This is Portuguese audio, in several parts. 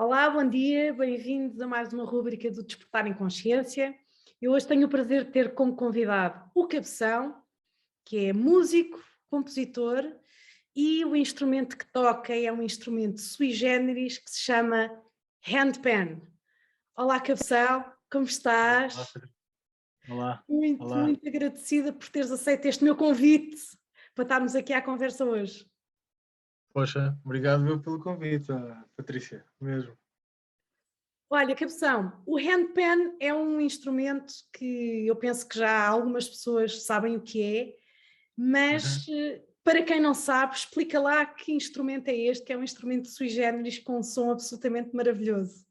Olá, bom dia, bem-vindos a mais uma rúbrica do Despertar em Consciência. Eu hoje tenho o prazer de ter como convidado o Cabeção, que é músico, compositor e o instrumento que toca é um instrumento sui generis que se chama handpan. Olá, Cabeção, como Olá, estás? Patrícia. Olá, Muito, olá. muito agradecida por teres aceito este meu convite para estarmos aqui à conversa hoje. Poxa, obrigado eu pelo convite, Patrícia, mesmo. Olha, Cabeção, o handpan é um instrumento que eu penso que já algumas pessoas sabem o que é, mas Uhum. para quem não sabe, explica lá que instrumento é este, que é um instrumento sui generis com um som absolutamente maravilhoso.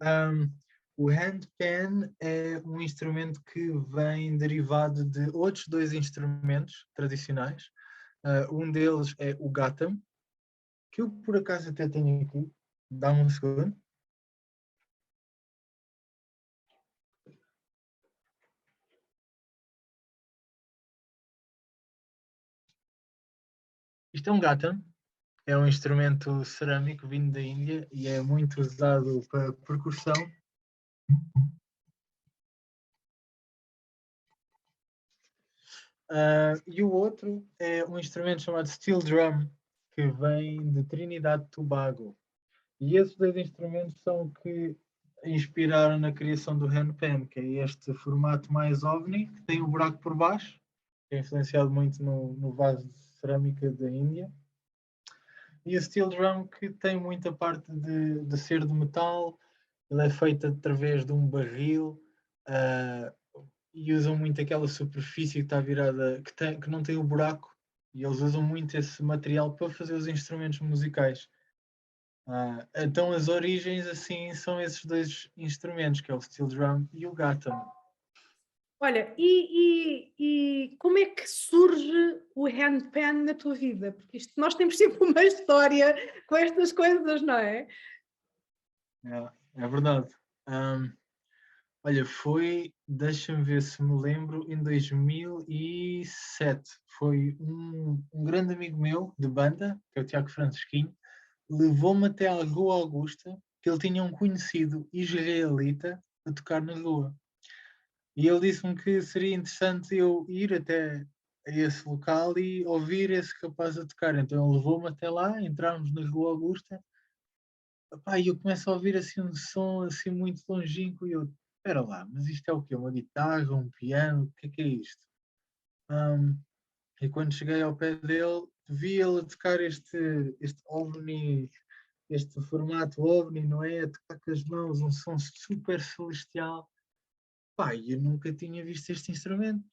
Ahm, o handpan é um instrumento que vem derivado de outros dois instrumentos tradicionais. Um deles é o gatam, que eu por acaso até tenho aqui. Dá-me um segundo. Isto é um gatam, é um instrumento cerâmico vindo da Índia e é muito usado para percussão. E o outro é um instrumento chamado steel drum, que vem de Trinidade e Tobago. E esses dois instrumentos são que inspiraram na criação do handpan, que é este formato mais ovni, que tem o buraco por baixo, que é influenciado muito no vaso de cerâmica da Índia. E o steel drum, que tem muita parte de ser de metal, ele é feito através de um barril, uh, e usam muito aquela superfície que está virada, que não tem o buraco, e eles usam muito esse material para fazer os instrumentos musicais. Então as origens assim são esses dois instrumentos, que é o steel drum e o gatam. Olha, e como é que surge o handpan na tua vida? Porque nós temos sempre uma história com estas coisas, não é? É verdade. Um, Olha, deixa-me ver se me lembro, em 2007. Foi um grande amigo meu de banda, que é o Tiago Francisquinho, levou-me até à Rua Augusta, que ele tinha um conhecido israelita a tocar na rua. E ele disse-me que seria interessante eu ir até a esse local e ouvir esse rapaz a tocar. Então ele levou-me até lá, entramos na Rua Augusta. Epá, e eu começo a ouvir assim um som assim muito longínquo e eu, espera lá, mas isto é o quê? Uma guitarra, um piano? O que é isto? Ahm, e quando cheguei ao pé dele, vi ele a tocar este ovni, este formato ovni, não é? A tocar com as mãos, um som super celestial. Pá, eu nunca tinha visto este instrumento.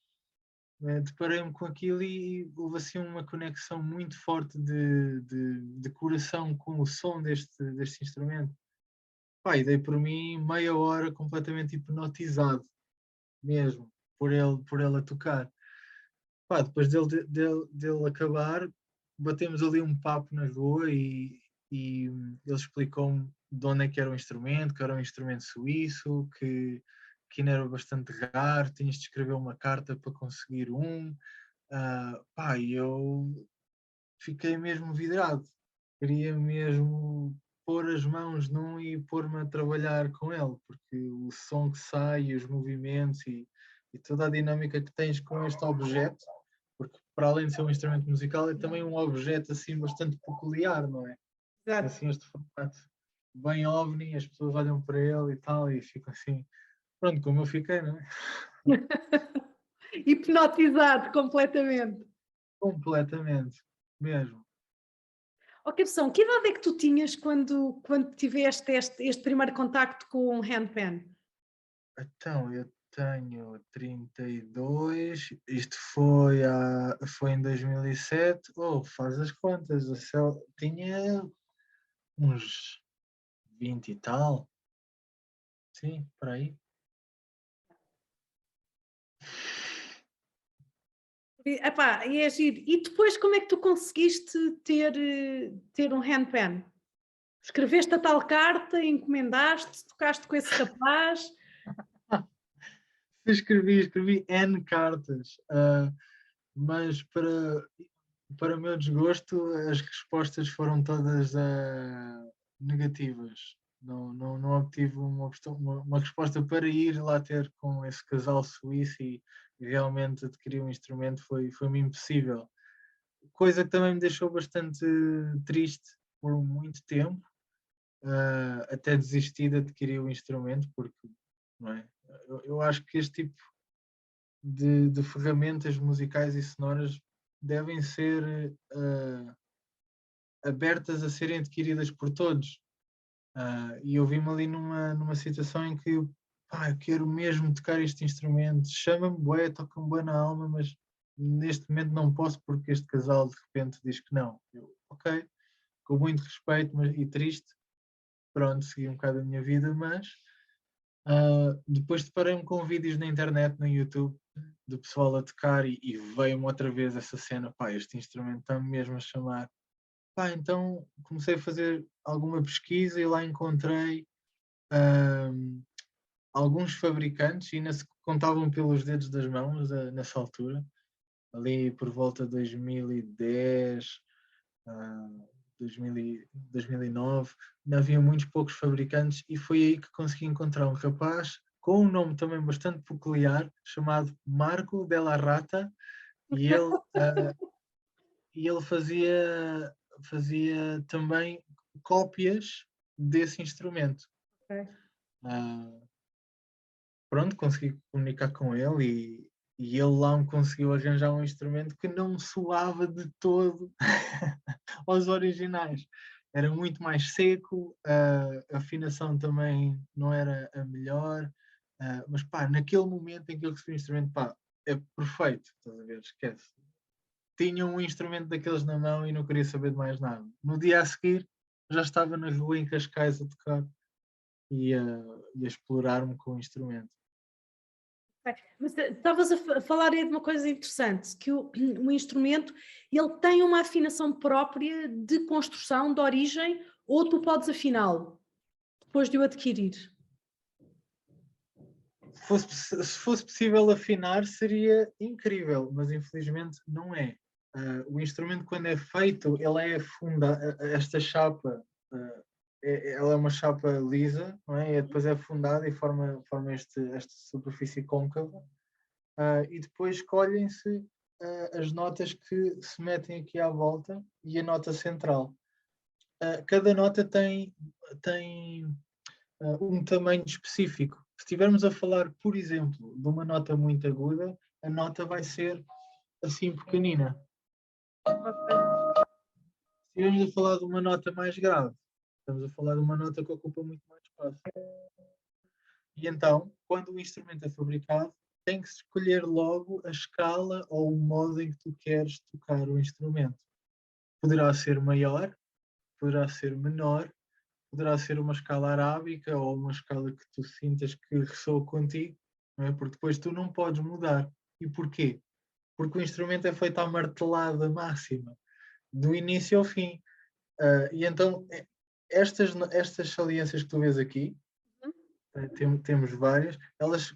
Deparei-me com aquilo e houve assim uma conexão muito forte de coração com o som deste instrumento. Pá, e dei por mim meia hora completamente hipnotizado, mesmo, por ele a tocar. Pá, depois dele acabar, batemos ali um papo na rua e ele explicou-me de onde é que era o instrumento, que era um instrumento suíço, que ainda era bastante raro, tinhas de escrever uma carta para conseguir um. Pá, e eu fiquei mesmo vidrado. Queria mesmo pôr as mãos num e pôr-me a trabalhar com ele, porque o som que sai, os movimentos e toda a dinâmica que tens com este objeto, porque para além de ser um instrumento musical, é também um objeto assim bastante peculiar, não é? Tem Exato. assim este formato bem ovni, as pessoas olham para ele e tal, e ficam assim, pronto, como eu fiquei, não é? Hipnotizado completamente. Completamente, mesmo. Ó Cabeção, que idade é que tu tinhas quando tiveste este primeiro contacto com o handpan? Então, eu tenho 32, isto foi em 2007, faz as contas, tinha uns 20 e tal, sim, por aí. E é giro. E depois como é que tu conseguiste ter um handpan? Escreveste a tal carta, encomendaste, tocaste com esse rapaz? Escrevi N cartas, mas para o meu desgosto, as respostas foram todas negativas. Não obtive uma resposta para ir lá ter com esse casal suíço e realmente adquirir um instrumento foi-me impossível. Coisa que também me deixou bastante triste por muito tempo, até desistir de adquirir o instrumento, porque não é? Eu acho que este tipo de ferramentas musicais e sonoras devem ser abertas a serem adquiridas por todos. E eu vi-me ali numa situação em que eu quero mesmo tocar este instrumento, chama-me bué, toca-me bué na alma, mas neste momento não posso porque este casal de repente diz que não. Eu, ok, com muito respeito e triste, pronto, segui um bocado a minha vida, mas depois deparei-me com vídeos na internet, no YouTube, do pessoal a tocar e veio-me outra vez essa cena, este instrumento está-me mesmo a chamar. Então comecei a fazer alguma pesquisa e lá encontrei alguns fabricantes, e ainda se contavam pelos dedos das mãos nessa altura, ali por volta de 2010, 2009, ainda havia muitos poucos fabricantes e foi aí que consegui encontrar um rapaz com um nome também bastante peculiar, chamado Marco Della Rata, e ele fazia também cópias desse instrumento. Ok. Pronto, consegui comunicar com ele e ele lá me conseguiu arranjar um instrumento que não soava de todo aos originais. Era muito mais seco, a afinação também não era a melhor, mas naquele momento em que eu recebi o instrumento, é perfeito, estás a ver? Esquece. Tinha um instrumento daqueles na mão e não queria saber de mais nada. No dia a seguir, já estava na rua em Cascais a tocar e a explorar-me com o instrumento. Mas estavas a falar aí de uma coisa interessante, que o instrumento ele tem uma afinação própria de construção, de origem, ou tu podes afiná-lo depois de o adquirir? Se fosse possível afinar, seria incrível, mas infelizmente não é. O instrumento, quando é feito, ele é funda, esta chapa, ela é uma chapa lisa, não é? E depois é fundada e forma esta superfície côncava, e depois escolhem-se as notas que se metem aqui à volta e a nota central. Cada nota tem um tamanho específico. Se estivermos a falar, por exemplo, de uma nota muito aguda, a nota vai ser assim pequenina. Se estivermos a falar de uma nota mais grave, estamos a falar de uma nota que ocupa muito mais espaço. E então, quando o instrumento é fabricado, tem que se escolher logo a escala ou o modo em que tu queres tocar o instrumento. Poderá ser maior, poderá ser menor, poderá ser uma escala arábica ou uma escala que tu sintas que ressoa contigo, não é? Porque depois tu não podes mudar. E porquê? Porque o instrumento é feito à martelada máxima, do início ao fim. E então, estas saliências que tu vês aqui, temos várias,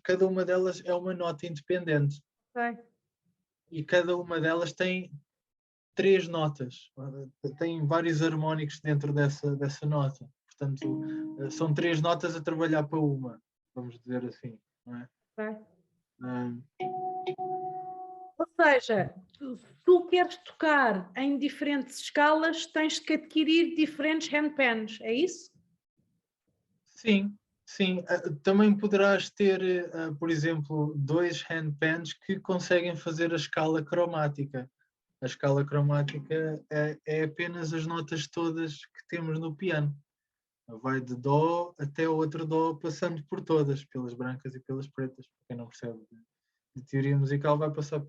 cada uma delas é uma nota independente. Ok. E cada uma delas tem 3 notas, tem vários harmónicos dentro dessa nota. Portanto, são 3 notas a trabalhar para uma, vamos dizer assim, não é? Ok. Um, Ou seja, se tu queres tocar em diferentes escalas, tens que adquirir diferentes handpans, é isso? sim, sim. Também poderás ter, por exemplo, 2 handpans que conseguem fazer a escala cromática. A escala cromática é apenas as notas todas que temos no piano. Vai de Dó até o outro Dó, passando por todas, pelas brancas e pelas pretas. Para quem não percebe de teoria musical, vai passar.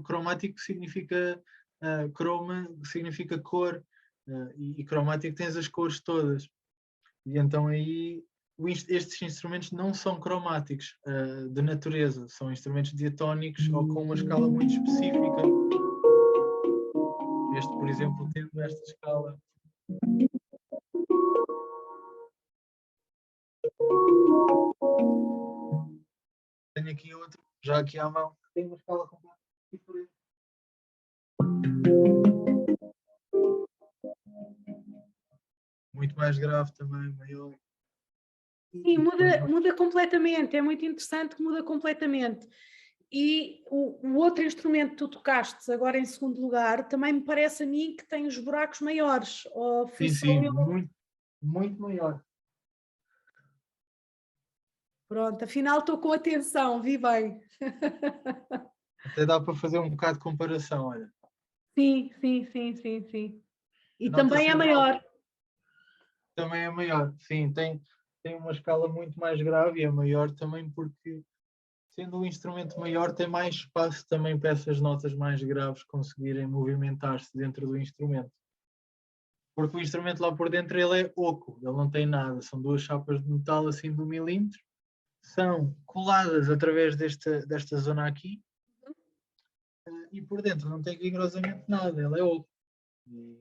Cromático significa croma, significa cor, e cromático tens as cores todas. E então aí estes instrumentos não são cromáticos de natureza, são instrumentos diatónicos ou com uma escala muito específica. Este, por exemplo, tendo esta escala. Tenho aqui outro, já aqui à mão, tem uma escala completamente diferente. Muito mais grave também, maior. Sim, muda completamente, é muito interessante que muda completamente. E o outro instrumento que tu tocaste agora em segundo lugar, também me parece a mim que tem os buracos maiores, ou fui Sim, só sim, eu? muito maior. Pronto, afinal estou com atenção, vi bem. Até dá para fazer um bocado de comparação, olha. Sim, sim, sim, sim, sim. E A nota também é central maior. também é maior. Sim, tem uma escala muito mais grave e é maior também porque, sendo um instrumento maior, tem mais espaço também para essas notas mais graves conseguirem movimentar-se dentro do instrumento. Porque o instrumento lá por dentro ele é oco, ele não tem nada, são duas chapas de metal assim de 1 milímetro, são coladas através desta zona aqui e por dentro não tem rigorosamente nada, ele é oco. E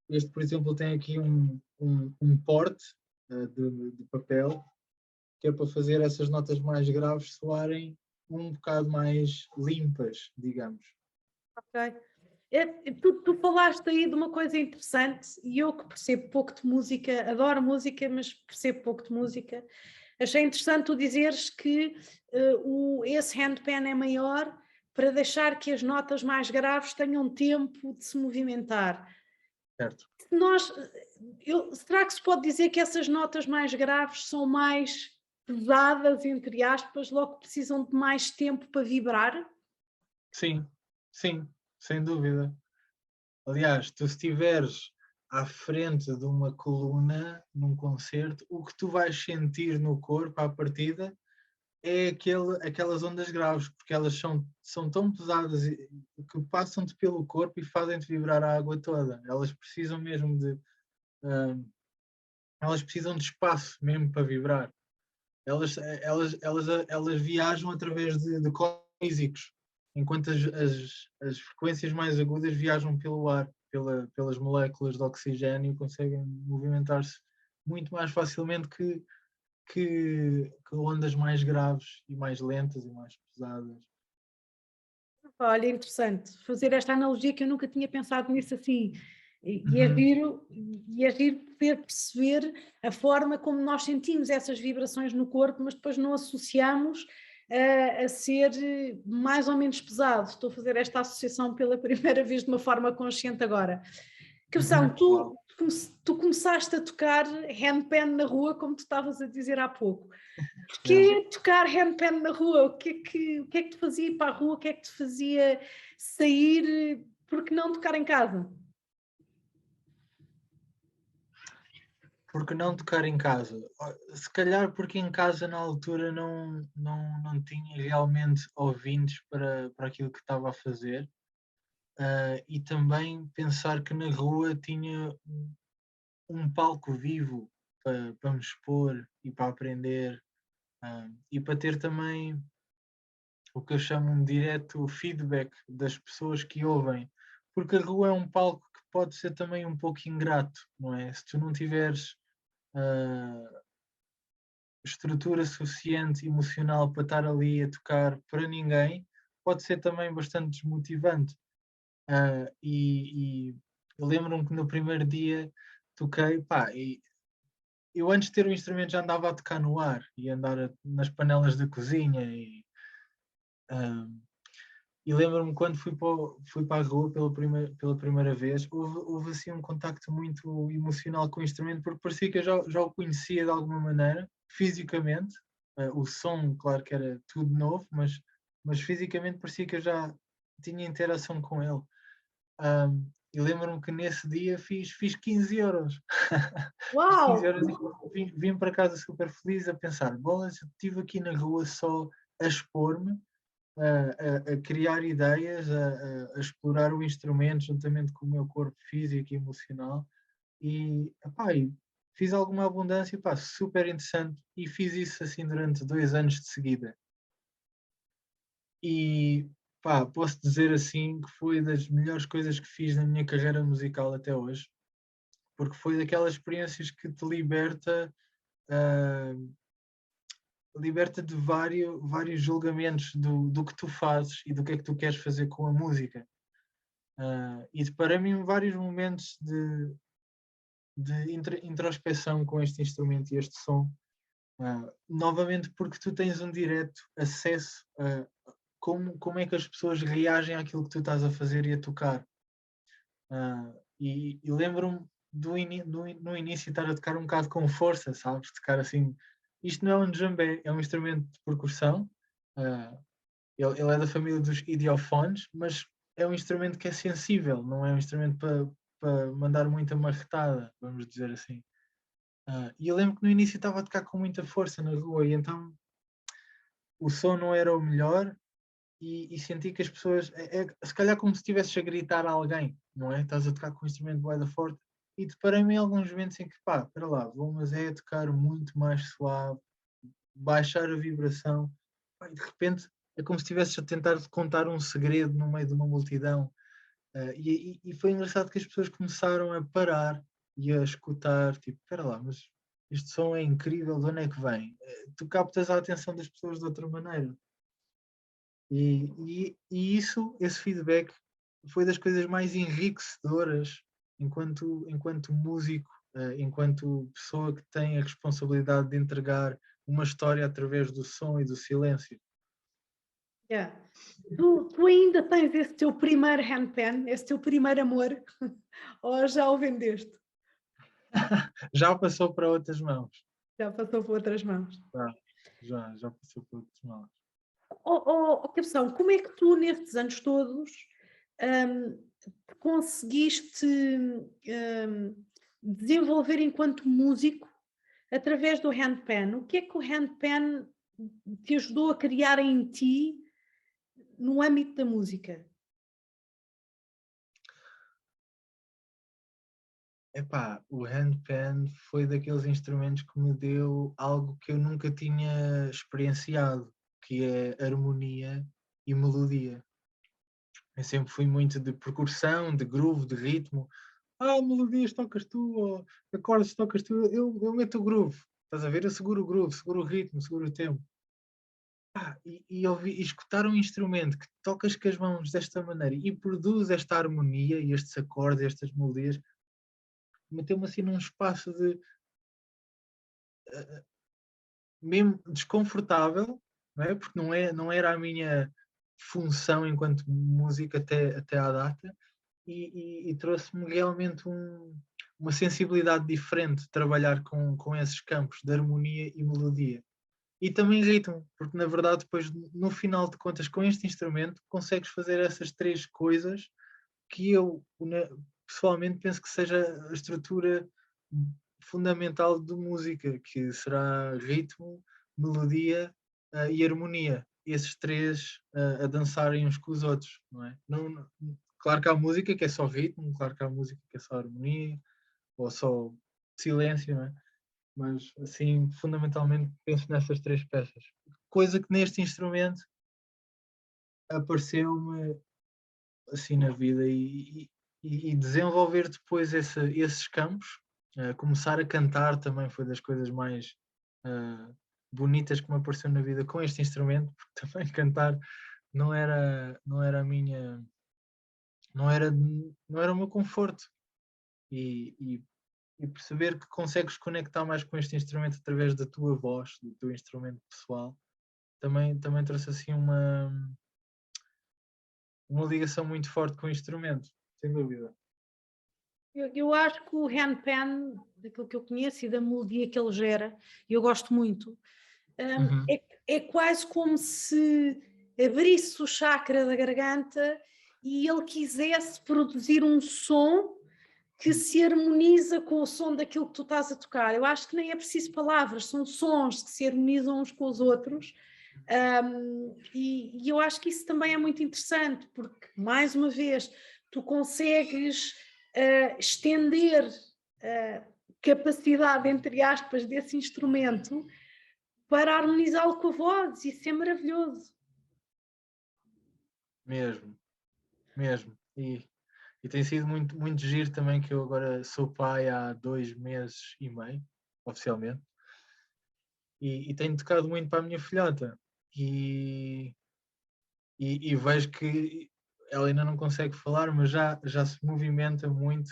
este, por exemplo, tem aqui um porte de papel que é para fazer essas notas mais graves soarem um bocado mais limpas, digamos. Ok. Tu falaste aí de uma coisa interessante e eu que percebo pouco de música, adoro música, mas percebo pouco de música. Achei interessante tu dizeres que esse handpan é maior para deixar que as notas mais graves tenham tempo de se movimentar. Certo. Nós, será que se pode dizer que essas notas mais graves são mais pesadas, entre aspas, logo precisam de mais tempo para vibrar? Sim, sim, sem dúvida. Aliás, tu se estiveres à frente de uma coluna num concerto, o que tu vais sentir no corpo à partida é aquelas ondas graves, porque elas são tão pesadas que passam-te pelo corpo e fazem-te vibrar a água toda. Elas precisam mesmo elas precisam de espaço mesmo para vibrar. Elas viajam através de corpos físicos, enquanto as frequências mais agudas viajam pelo ar, pelas moléculas de oxigênio, conseguem movimentar-se muito mais facilmente que ondas mais graves e mais lentas e mais pesadas. Olha, interessante fazer esta analogia que eu nunca tinha pensado nisso assim. Uhum. E é giro poder perceber a forma como nós sentimos essas vibrações no corpo, mas depois não associamos a ser mais ou menos pesado. Estou a fazer esta associação pela primeira vez de uma forma consciente agora. Cabeção, Uau. tu começaste a tocar handpan na rua, como tu estavas a dizer há pouco. Yeah. Porquê tocar handpan na rua? O que é que te fazia ir para a rua? O que é que te fazia sair? Por que não tocar em casa? Porque não tocar em casa? Se calhar porque em casa na altura não tinha realmente ouvintes para aquilo que estava a fazer. E também pensar que na rua tinha um palco vivo para me expor e para aprender e para ter também o que eu chamo um direto feedback das pessoas que ouvem, porque a rua é um palco que pode ser também um pouco ingrato, não é? Se tu não tiveres estrutura suficiente emocional para estar ali a tocar para ninguém, pode ser também bastante desmotivante. E eu lembro-me que no primeiro dia toquei, pá, e eu antes de ter o instrumento já andava a tocar no ar e andar nas panelas da cozinha e lembro-me quando fui para a rua pela primeira vez, houve assim um contacto muito emocional com o instrumento, porque parecia que eu já o conhecia de alguma maneira, fisicamente. O som, claro que era tudo novo, mas fisicamente parecia que eu já tinha interação com ele. E lembro-me que nesse dia fiz 15 euros. Fiz 15 Uau! euros e vim para casa super feliz a pensar, bolas, estive aqui na rua só a expor-me, a criar ideias, a explorar o instrumento juntamente com o meu corpo físico e emocional e, epá, e fiz alguma abundância, epá, super interessante e fiz isso assim durante 2 anos de seguida. E pá, posso dizer assim que foi das melhores coisas que fiz na minha carreira musical até hoje, porque foi daquelas experiências que te uh, liberta de vários julgamentos do que tu fazes e do que é que tu queres fazer com a música. E deparei-me em vários momentos de introspeção com este instrumento e este som. Novamente porque tu tens um direto acesso a como é que as pessoas reagem àquilo que tu estás a fazer e a tocar. E lembro-me no início estar a tocar um bocado com força, sabes? Tocar assim. Isto não é um djembe, é um instrumento de percussão. Ele é da família dos idiofones, mas é um instrumento que é sensível, não é um instrumento para mandar muita marretada, vamos dizer assim. E eu lembro que no início estava a tocar com muita força na rua e então o som não era o melhor e senti que as pessoas, se calhar como se estivesses a gritar a alguém, não é? Estás a tocar com um instrumento bué da forte e deparei-me em alguns momentos em que, pá, espera lá, vou mas é tocar muito mais suave, baixar a vibração, pá, e de repente é como se estivesses a tentar contar um segredo no meio de uma multidão. E foi engraçado que as pessoas começaram a parar e a escutar, tipo, espera lá, mas este som é incrível, de onde é que vem? Tu captas a atenção das pessoas de outra maneira. E isso, esse feedback, foi das coisas mais enriquecedoras enquanto músico, enquanto pessoa que tem a responsabilidade de entregar uma história através do som e do silêncio. Yeah. Tu ainda tens esse teu primeiro handpan, esse teu primeiro amor, ou já o vendeste? Já passou para outras mãos. Já passou por outras mãos. Já passou para outras mãos. Cabeção, como é que tu nestes anos todos hum, conseguiste desenvolver enquanto músico através do handpan? O que é que o handpan te ajudou a criar em ti no âmbito da música? Epá, o handpan foi daqueles instrumentos que me deu algo que eu nunca tinha experienciado, que é harmonia e melodia. Eu sempre fui muito de percussão, de groove, de ritmo. Melodias tocas tu, ou acordes tocas tu, eu meto o groove. Estás a ver? Eu seguro o groove, seguro o ritmo, seguro o tempo. E escutar um instrumento que tocas com as mãos desta maneira e produz esta harmonia e estes acordes, estas melodias, meteu-me assim num espaço de mesmo desconfortável, não é? Porque não era a minha função enquanto músico até à data, e trouxe-me realmente uma sensibilidade diferente de trabalhar com esses campos de harmonia e melodia. E também ritmo, porque na verdade depois no final de contas com este instrumento consegues fazer essas três coisas que eu pessoalmente penso que seja a estrutura fundamental de música, que será ritmo, melodia e harmonia. Esses três a dançarem uns com os outros, não é? Claro que há música que é só ritmo, claro que há música que é só harmonia, ou só silêncio, não é? Mas assim, fundamentalmente penso nessas três peças. Coisa que neste instrumento apareceu-me assim na vida e desenvolver depois esses campos, começar a cantar também foi das coisas mais bonitas que me apareceu na vida com este instrumento, porque também cantar não era a minha, não era o meu conforto e perceber que consegues conectar mais com este instrumento através da tua voz, do teu instrumento pessoal, também trouxe assim uma ligação muito forte com o instrumento, sem dúvida. Eu acho que o handpan, daquilo que eu conheço e da melodia que ele gera, eu gosto muito, é quase como se abrisse o chakra da garganta e ele quisesse produzir um som que se harmoniza com o som daquilo que tu estás a tocar. Eu acho que nem é preciso palavras, são sons que se harmonizam uns com os outros. E eu acho que isso também é muito interessante, porque, mais uma vez, tu consegues estender a capacidade, entre aspas, desse instrumento para harmonizá-lo com a voz. Isso é maravilhoso. Mesmo, mesmo. E tem sido muito, muito giro também que eu agora sou pai há 2 meses e meio, oficialmente, e tenho tocado muito para a minha filhota. E vejo que ela ainda não consegue falar, mas já se movimenta muito,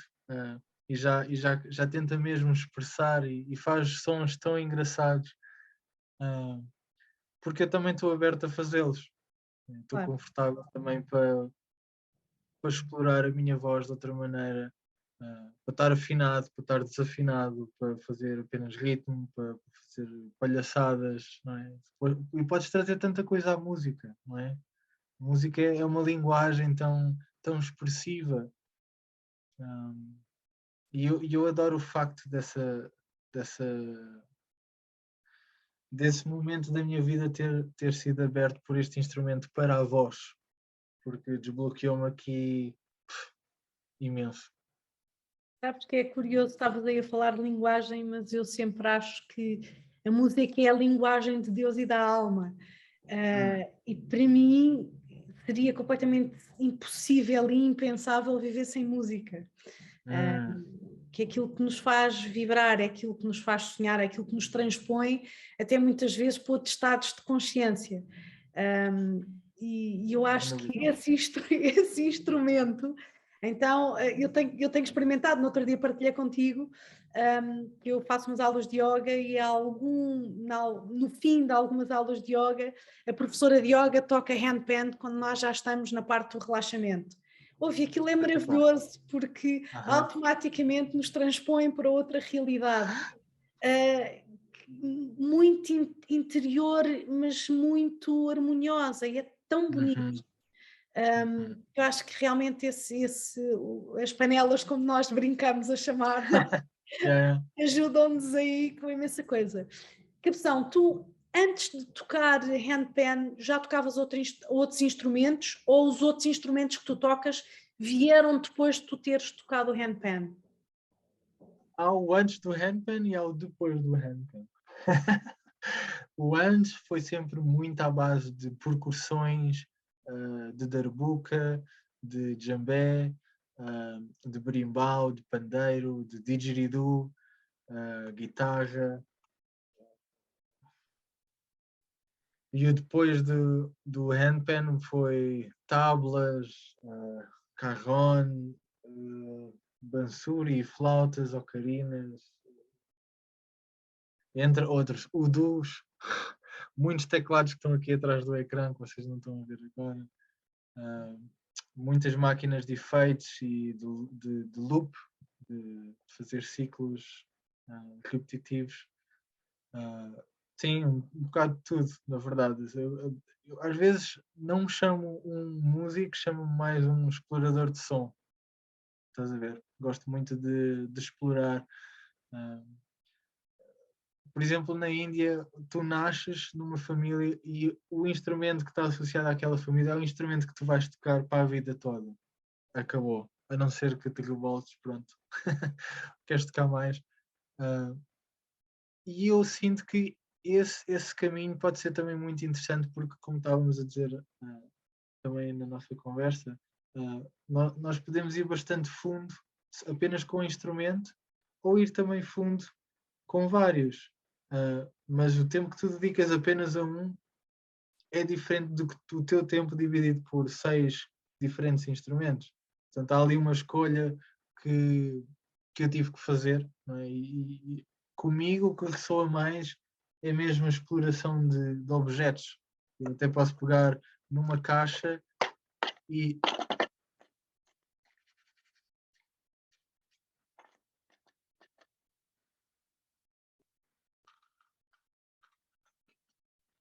e já tenta mesmo expressar e faz sons tão engraçados, porque eu também estou aberto a fazê-los. Estou Claro. confortável também para explorar a minha voz de outra maneira, para estar afinado, para estar desafinado, para fazer apenas ritmo, para fazer palhaçadas, não é? E podes trazer tanta coisa à música, não é? A música é uma linguagem tão expressiva, e eu adoro o facto dessa, desse momento da minha vida ter sido aberto por este instrumento para a voz, porque desbloqueou-me aqui imenso. Sabes que é curioso, estavas aí a falar de linguagem, mas eu sempre acho que a música é a linguagem de Deus e da alma. E para mim seria completamente impossível e impensável viver sem música. Que é aquilo que nos faz vibrar, é aquilo que nos faz sonhar, é aquilo que nos transpõe até muitas vezes para outros estados de consciência. E eu acho que esse instrumento, então eu tenho experimentado, no outro dia partilhei contigo, que eu faço umas aulas de yoga e no fim de algumas aulas de yoga, a professora de yoga toca handpan quando nós já estamos na parte do relaxamento. Ouve, aquilo é maravilhoso porque automaticamente nos transpõe para outra realidade, muito interior, mas muito harmoniosa, e é tão bonito. Eu acho que realmente as panelas, como nós brincamos a chamar, ajudam-nos aí com imensa coisa. Cabeção, tu antes de tocar handpan já tocavas outros instrumentos, ou os outros instrumentos que tu tocas vieram depois de tu teres tocado o handpan? Há o antes do handpan e há o depois do handpan. O antes foi sempre muito à base de percussões, de darbuka, de djembé, de berimbau, de pandeiro, de didgeridoo, guitarra. E o depois do handpan foi tablas, carron, bansuri, flautas, ocarinas, entre outros, udus, muitos teclados que estão aqui atrás do ecrã, que vocês não estão a ver agora, muitas máquinas de efeitos e de loop, de fazer ciclos repetitivos. Sim, um bocado de tudo, na verdade. Eu, às vezes não me chamo um músico, chamo-me mais um explorador de som. Estás a ver? Gosto muito de explorar. Por exemplo, na Índia, tu nasces numa família e o instrumento que está associado àquela família é o instrumento que tu vais tocar para a vida toda. Acabou. A não ser que te revoltes, pronto. Queres tocar mais. E eu sinto que esse caminho pode ser também muito interessante, porque, como estávamos a dizer também na nossa conversa, nós podemos ir bastante fundo apenas com um instrumento, ou ir também fundo com vários. Mas o tempo que tu dedicas apenas a um é diferente do que o teu tempo dividido por 6 diferentes instrumentos. Portanto, há ali uma escolha que eu tive que fazer, não é? E comigo o que ressoa mais é mesmo a exploração de objetos. Eu até posso pegar numa caixa e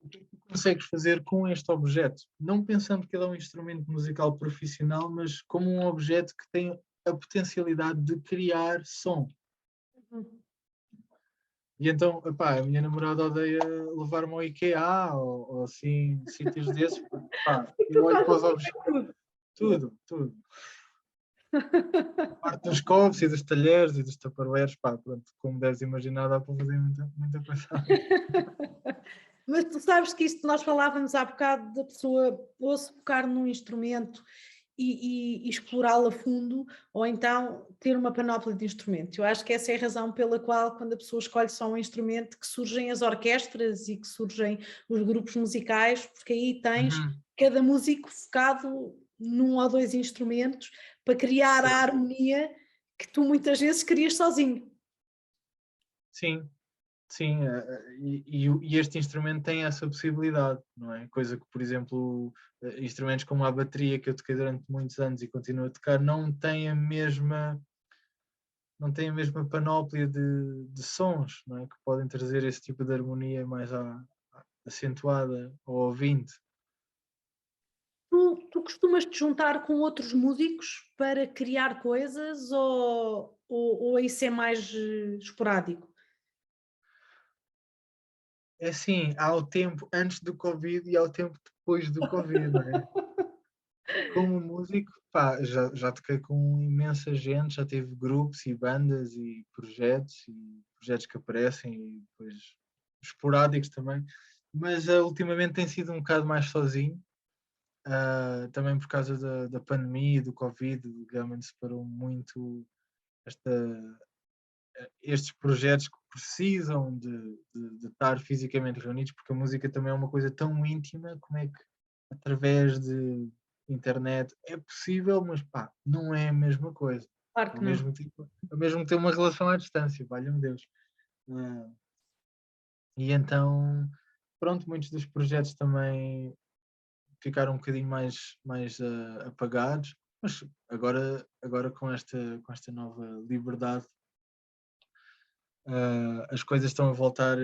o que é que tu consegues fazer com este objeto? Não pensando que ele é um instrumento musical profissional, mas como um objeto que tem a potencialidade de criar som. E então, epá, a minha namorada odeia levar-me ao IKEA ou assim, sítios desses, porque pá, eu olho para os objetos, tudo. A parte dos copos e dos talheres e dos tupperwares, pá, pronto, como deves imaginar, dá para fazer muita coisa. Mas tu sabes que isto nós falávamos há bocado da pessoa ou se focar num instrumento e explorá-lo a fundo, ou então ter uma panóplia de instrumentos. Eu acho que essa é a razão pela qual, quando a pessoa escolhe só um instrumento, que surgem as orquestras e que surgem os grupos musicais, porque aí tens cada músico focado num ou dois instrumentos para criar a Certo. harmonia que tu muitas vezes querias sozinho. Sim, sim, e este instrumento tem essa possibilidade, não é? Coisa que, por exemplo, instrumentos como a bateria, que eu toquei durante muitos anos e continuo a tocar, não têm a mesma panóplia de sons, não é? Que podem trazer esse tipo de harmonia mais acentuada ao ouvinte. Tu costumas te juntar com outros músicos para criar coisas ou isso é mais esporádico? É assim, há o tempo antes do Covid e há o tempo depois do Covid, não é? Como músico, pá, já toquei com imensa gente, já tive grupos e bandas e projetos que aparecem e depois esporádicos também, mas ultimamente tem sido um bocado mais sozinho, também por causa da pandemia e do Covid, realmente separou muito esta, estes projetos que precisam de estar fisicamente reunidos, porque a música também é uma coisa tão íntima, como é que através de internet é possível, mas pá, não é a mesma coisa. Claro É que o não. mesmo tipo, é o mesmo ter uma relação à distância, valha-me Deus. Ah, e então, pronto, muitos dos projetos também ficaram um bocadinho mais apagados, mas agora com esta nova liberdade, as coisas estão a voltar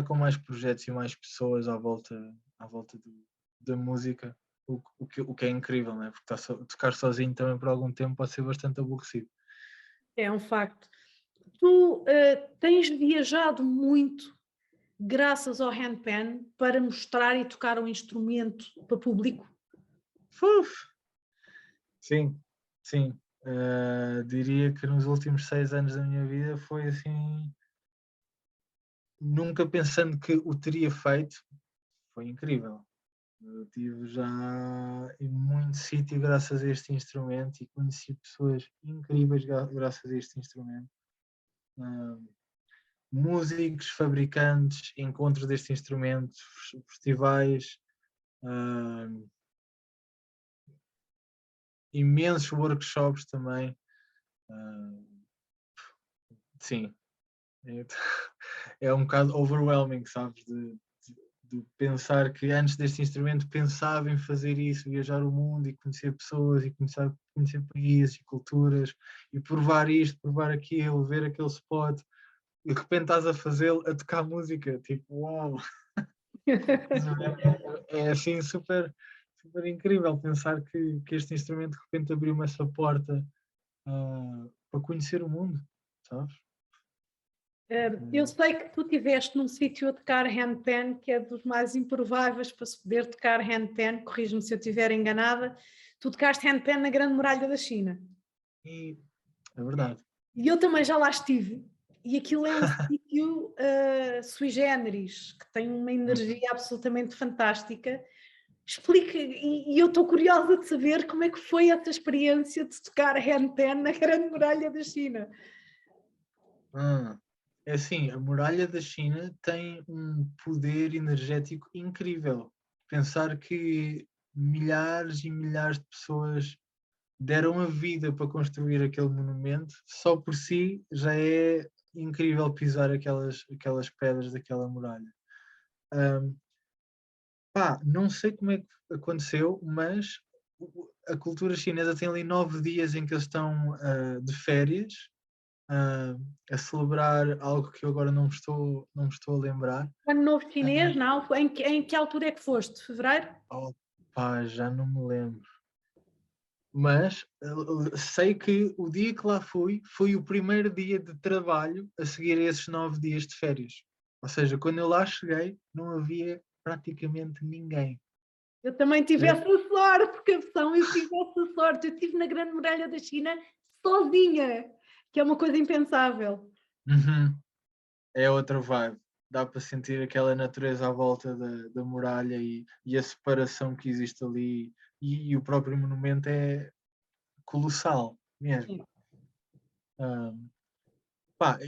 com mais projetos e mais pessoas à volta da música, o que é incrível, né? Porque tocar sozinho também por algum tempo pode ser bastante aborrecido. É um facto. Tu tens viajado muito graças ao handpan para mostrar e tocar um instrumento para público? Uf, sim, sim. Diria que nos últimos 6 anos da minha vida foi assim, nunca pensando que o teria feito, foi incrível. Eu estive já em muito sítio graças a este instrumento e conheci pessoas incríveis graças a este instrumento. Ah, músicos, fabricantes, encontros deste instrumento, festivais, ah, imensos workshops também. Ah, sim, é, é um bocado overwhelming, sabes? De pensar que antes deste instrumento pensava em fazer isso, viajar o mundo e conhecer pessoas e conhecer países e culturas e provar isto, provar aquilo, ver aquele spot e de repente estás a fazê-lo, a tocar música, tipo, uau! É assim super, super incrível pensar que este instrumento de repente abriu-me essa porta para conhecer o mundo, sabes? Eu sei que tu estiveste num sítio a tocar handpan, que é dos mais improváveis para se poder tocar handpan, corrijo-me se eu estiver enganada. Tu tocaste handpan na Grande Muralha da China. E é verdade. E eu também já lá estive. E aquilo é um sítio sui generis, que tem uma Uhum. energia absolutamente fantástica. Explica, e eu estou curiosa de saber como é que foi essa experiência de tocar handpan na Grande Muralha da China. Ah, é assim, a muralha da China tem um poder energético incrível. Pensar que milhares e milhares de pessoas deram a vida para construir aquele monumento, só por si já é incrível pisar aquelas pedras daquela muralha. Ahm, Pá, não sei como é que aconteceu, mas a cultura chinesa tem ali 9 dias em que eles estão de férias, ah, a celebrar algo que eu agora não me estou a lembrar. Ano Novo Ah, Chinês, não? Em que altura é que foste? Fevereiro? oh, pá, já não me lembro. Mas sei que o dia que lá fui foi o primeiro dia de trabalho a seguir esses 9 dias de férias. Ou seja, quando eu lá cheguei, não havia praticamente ninguém. Eu também tive É, essa sorte, Capção, eu tive essa sorte. Eu estive na Grande Muralha da China sozinha, que é uma coisa impensável. uhum, é outra vibe. Dá para sentir aquela natureza à volta da muralha e a separação que existe ali. E o próprio monumento é colossal mesmo. Sim. Pá,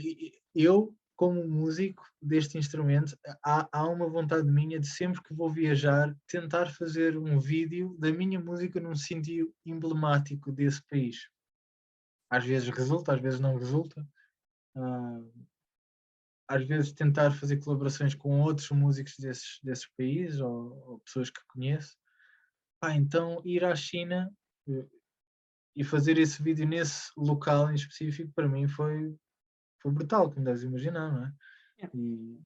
eu como músico deste instrumento, há uma vontade minha de sempre que vou viajar, tentar fazer um vídeo da minha música num sítio emblemático desse país. Às vezes resulta, às vezes não resulta. Ah, às vezes tentar fazer colaborações com outros músicos desses países ou pessoas que conheço. Então ir à China e fazer esse vídeo nesse local em específico para mim foi brutal, como deves imaginar, não é? É. E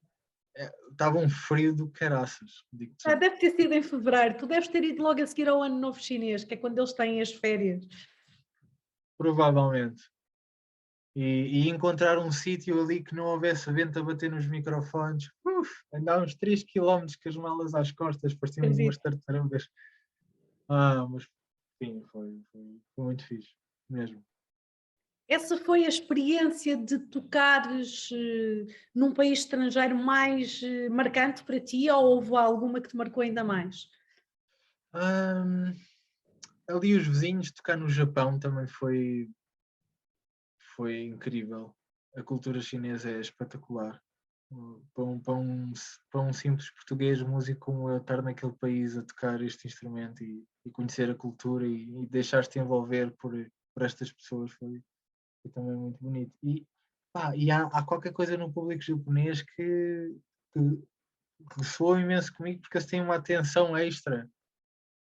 estava um frio do caraças, digo-te já. Deve ter sido em fevereiro. Tu deves ter ido logo a seguir ao Ano Novo Chinês, que é quando eles têm as férias. Provavelmente. E encontrar um sítio ali que não houvesse vento a bater nos microfones. Andar uns 3 km com as malas às costas, parecíamos umas Acredito. tartarugas. Mas sim, foi muito fixe, mesmo. Essa foi a experiência de tocares num país estrangeiro mais marcante para ti, ou houve alguma que te marcou ainda mais? Ali os vizinhos, tocar no Japão também foi incrível. A cultura chinesa é espetacular. Para um simples português músico como eu estar naquele país a tocar este instrumento e conhecer a cultura e deixar-te envolver por estas pessoas foi também muito bonito. E há qualquer coisa no público japonês que soou imenso comigo porque eles têm uma atenção extra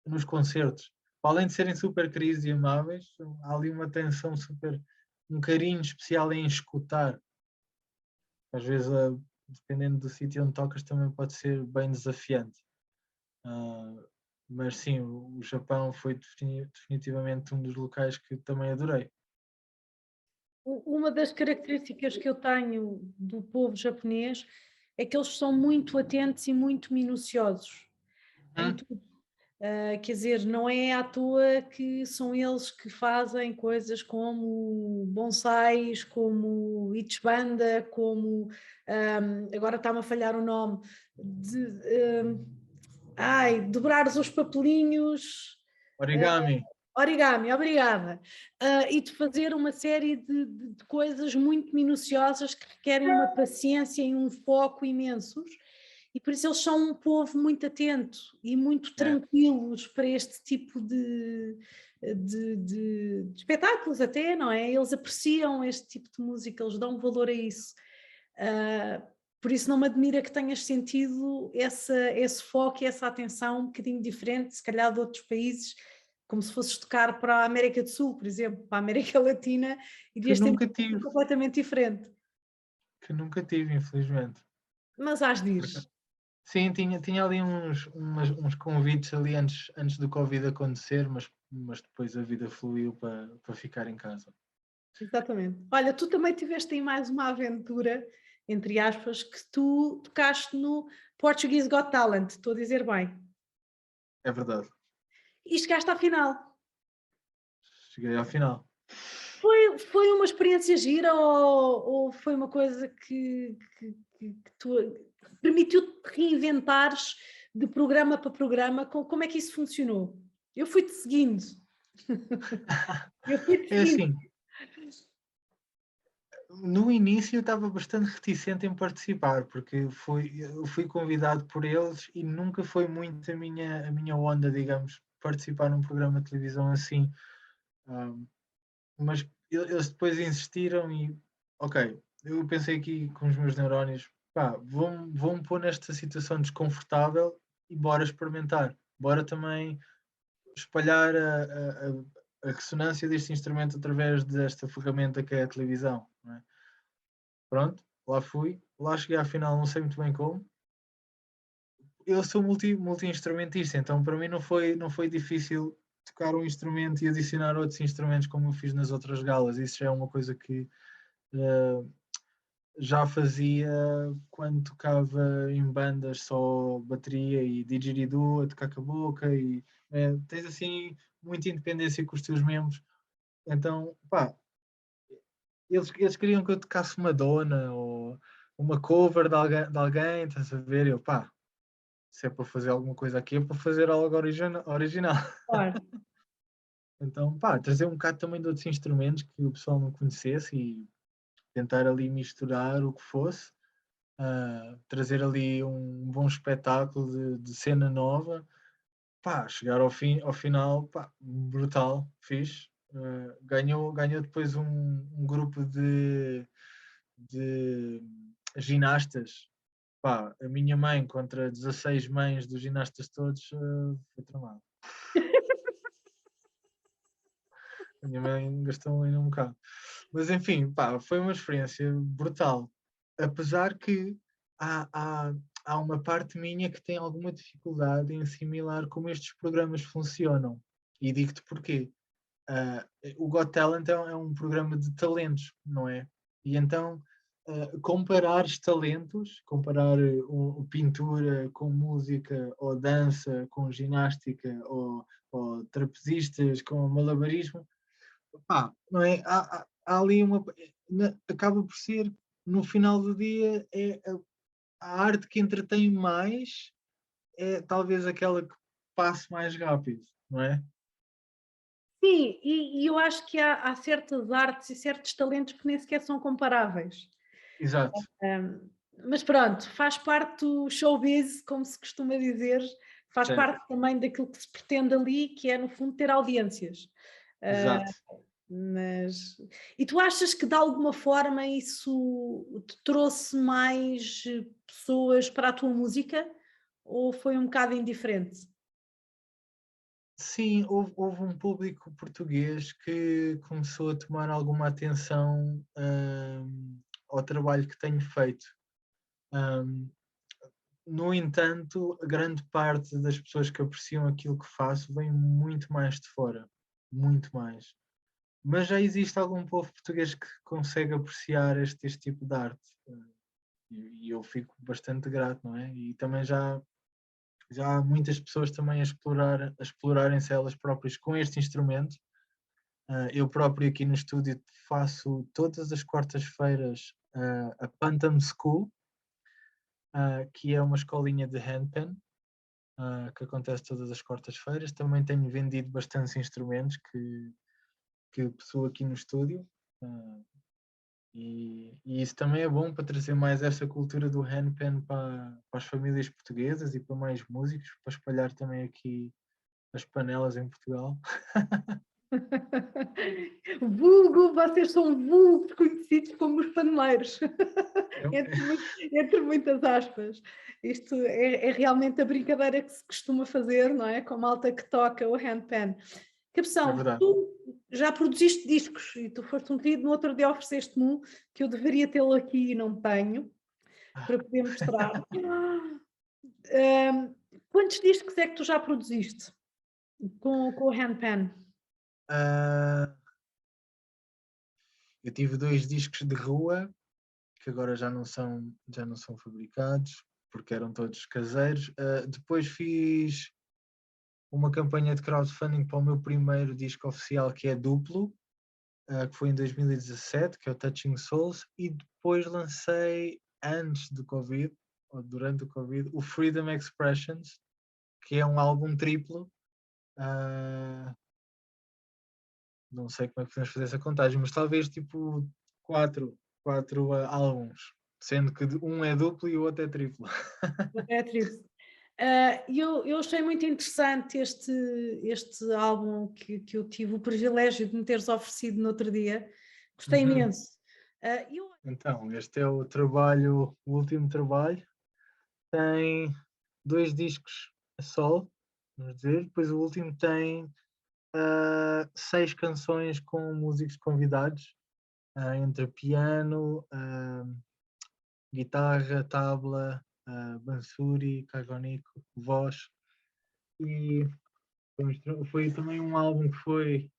nos concertos. Além de serem super queridos e amáveis, há ali uma atenção super, um carinho especial em escutar. Às vezes, dependendo do sítio onde tocas, também pode ser bem desafiante. Mas sim, o Japão foi definitivamente um dos locais que também adorei. Uma das características que eu tenho do povo japonês é que eles são muito atentos e muito minuciosos em Uhum. tudo. Quer dizer, não é à toa que são eles que fazem coisas como bonsais, como ichibanda, como agora está-me a falhar o nome, dobrares os papelinhos. Origami. Origami, obrigada. E de fazer uma série de coisas muito minuciosas que requerem uma paciência e um foco imensos, e por isso eles são um povo muito atento e muito É. tranquilos para este tipo de espetáculos até, não é? Eles apreciam este tipo de música, eles dão valor a isso. Uh, por isso não me admira que tenhas sentido esse foco e essa atenção um bocadinho diferente, se calhar de outros países, como se fosses tocar para a América do Sul, por exemplo, para a América Latina, Que irias ter nunca uma tive, completamente diferente. que nunca tive, infelizmente. Mas hás de ir. Sim, tinha ali uns convites ali antes do Covid acontecer, mas depois a vida fluiu para ficar em casa. Exatamente. Olha, tu também tiveste aí mais uma aventura, entre aspas, que tu tocaste no Portuguese Got Talent, estou a dizer bem. É verdade. E chegaste à final. Cheguei ao final. Foi uma experiência gira ou foi uma coisa que tu permitiu-te reinventares de programa para programa? Como é que isso funcionou? Eu fui-te seguindo. Eu fui-te É seguindo. assim, no início eu estava bastante reticente em participar, porque eu fui convidado por eles e nunca foi muito a minha onda, digamos, participar num programa de televisão assim. Mas eles depois insistiram e, ok, eu pensei aqui com os meus neurónios, pá, vão-me pôr nesta situação desconfortável e bora experimentar. Bora também espalhar a ressonância deste instrumento através desta ferramenta que é a televisão. Não é? Pronto, lá fui, lá cheguei à final, não sei muito bem como. Eu sou multi-instrumentista, então para mim não foi difícil tocar um instrumento e adicionar outros instrumentos como eu fiz nas outras galas. Isso já é uma coisa que já fazia quando tocava em bandas só bateria e didgeridoo a tocar com a boca e tens assim muita independência com os teus membros. Então, pá, eles queriam que eu tocasse Madonna ou uma cover de alguém, estás a ver? Eu, pá, se é para fazer alguma coisa aqui, é para fazer algo original. Claro. Então, pá, trazer um bocado também de outros instrumentos que o pessoal não conhecesse e tentar ali misturar o que fosse. trazer ali um bom espetáculo de cena nova. Pá, chegar ao final, pá, brutal, fixe. Ganhou depois um grupo de ginastas. Pá, a minha mãe contra 16 mães dos ginastas todos, foi tramado. A minha mãe gastou ainda um bocado. Mas enfim, pá, foi uma experiência brutal. Apesar que há, há, há uma parte minha que tem alguma dificuldade em assimilar como estes programas funcionam. E digo-te porquê. O Got Talent é um programa de talentos, não é? E então, comparar talentos, comparar pintura com música, ou dança com ginástica, ou trapezistas com malabarismo, pá, não é? Há ali acaba por ser, no final do dia, a arte que entretém mais é talvez aquela que passe mais rápido, não é? Sim, e eu acho que há certas artes e certos talentos que nem sequer são comparáveis. Exato, Mas pronto, faz parte do showbiz, como se costuma dizer, faz certo, parte também daquilo que se pretende ali, que é no fundo ter audiências. Ah, exato. mas e tu achas que de alguma forma isso te trouxe mais pessoas para a tua música ou foi um bocado indiferente? Sim, houve um público português que começou a tomar alguma atenção, ao trabalho que tenho feito. Hum, no entanto, a grande parte das pessoas que apreciam aquilo que faço vem muito mais de fora, muito mais. Mas já existe algum povo português que consegue apreciar este tipo de arte, e eu fico bastante grato, não é? E também já há muitas pessoas também a explorarem-se elas próprias com este instrumento. Eu próprio aqui no estúdio faço todas as quartas-feiras a Pantam School, que é uma escolinha de handpan, que acontece todas as quartas-feiras. Também tenho vendido bastantes instrumentos que possuo aqui no estúdio. E isso também é bom para trazer mais essa cultura do handpan para as famílias portuguesas e para mais músicos, para espalhar também aqui as panelas em Portugal. Vulgo, vocês são vulgos conhecidos como os paneleiros, entre muitas aspas. Isto é realmente a brincadeira que se costuma fazer, não é? Com a malta que toca o handpan. É Capção, verdade. tu já produziste discos e tu foste um querido, no outro dia ofereceste-me um que eu deveria tê-lo aqui e não tenho, para poder mostrar. Quantos discos é que tu já produziste com o handpan? Ah, eu tive 2 discos de rua que agora já não são fabricados porque eram todos caseiros. Depois fiz uma campanha de crowdfunding para o meu primeiro disco oficial, que é duplo, que foi em 2017, que é o Touching Souls, e depois lancei, antes do Covid, ou durante o Covid, o Freedom Expressions, que é um álbum triplo. Não sei como é que podemos fazer essa contagem, mas talvez tipo quatro álbuns, sendo que um é duplo e o outro é triplo. É triplo. Eu achei muito interessante este álbum que eu tive o privilégio de me teres oferecido no outro dia. Gostei Uhum. imenso. Eu Então, este é o trabalho, o último trabalho. Tem 2 discos a solo, vamos dizer. Depois o último tem 6 canções com músicos convidados, entre piano, guitarra, tabla, bansuri, cajonico, voz. E foi também um álbum que foi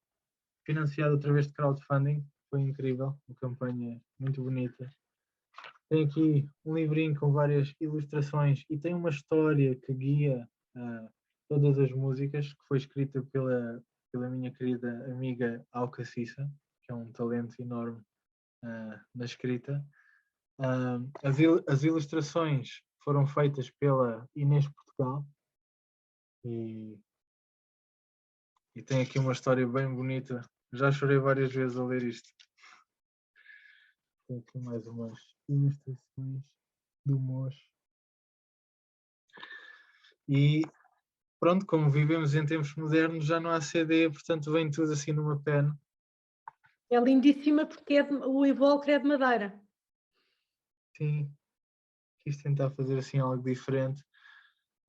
financiado através de crowdfunding. Foi incrível, uma campanha muito bonita. Tem aqui um livrinho com várias ilustrações e tem uma história que guia todas as músicas, que foi escrita pela minha querida amiga Alcacissa, que é um talento enorme na escrita. As ilustrações foram feitas pela Inês Portugal e, e tem aqui uma história bem bonita. Já chorei várias vezes a ler isto. Tem aqui mais umas ilustrações do Mocho. E pronto, como vivemos em tempos modernos, já não há CD, portanto vem tudo assim numa pena. É lindíssima porque o invólucro é de madeira. Sim, quis tentar fazer assim algo diferente.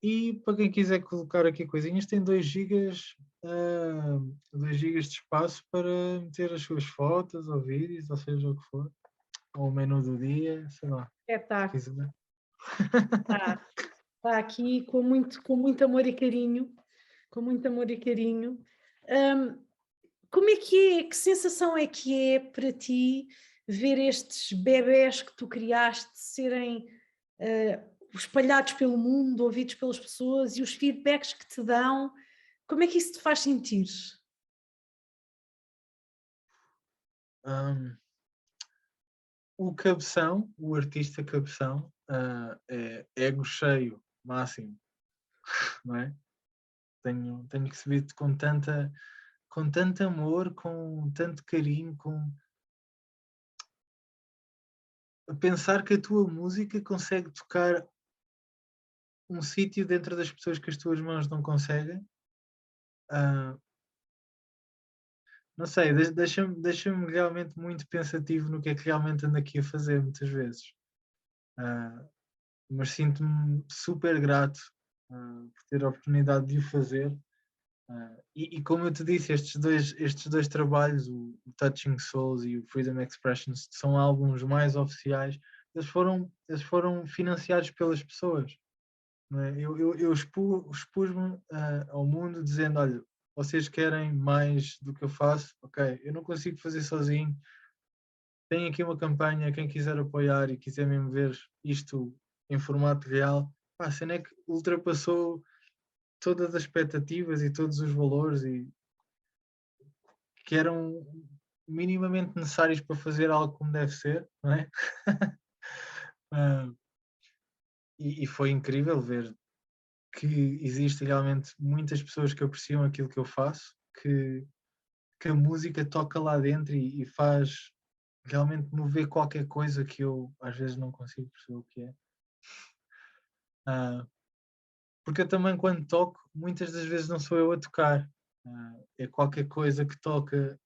E para quem quiser colocar aqui coisinhas, tem 2 gigas, 2 gigas de espaço para meter as suas fotos ou vídeos, ou seja o que for. Ou o menu do dia, sei lá, É, se está. quiser. Está aqui com muito amor e carinho. Com muito amor e carinho. Como é que é? Que sensação é que é para ti ver estes bebés que tu criaste serem espalhados pelo mundo, ouvidos pelas pessoas e os feedbacks que te dão? Como é que isso te faz sentir? Hum, o Cabeção, o artista Cabeção, é ego cheio, máximo, não é? Tenho que subir com tanto amor, com tanto carinho, a pensar que a tua música consegue tocar um sítio dentro das pessoas que as tuas mãos não conseguem. Ah, não sei, deixa-me realmente muito pensativo no que é que realmente ando aqui a fazer muitas vezes. Ah, mas sinto-me super grato por ter a oportunidade de o fazer. E como eu te disse, estes dois trabalhos, o Touching Souls e o Freedom Expressions, são álbuns mais oficiais, eles foram financiados pelas pessoas. Não é? Eu expus-me ao mundo dizendo, olha, vocês querem mais do que eu faço? Ok, eu não consigo fazer sozinho. Tem aqui uma campanha, quem quiser apoiar e quiser mesmo ver isto em formato real, pá, a cena é que ultrapassou todas as expectativas e todos os valores e que eram minimamente necessários para fazer algo como deve ser, não é? E foi incrível ver que existe realmente muitas pessoas que apreciam aquilo que eu faço, que a música toca lá dentro e faz realmente mover qualquer coisa que eu às vezes não consigo perceber o que é. Porque eu também quando toco, muitas das vezes não sou eu a tocar. É qualquer coisa que toca,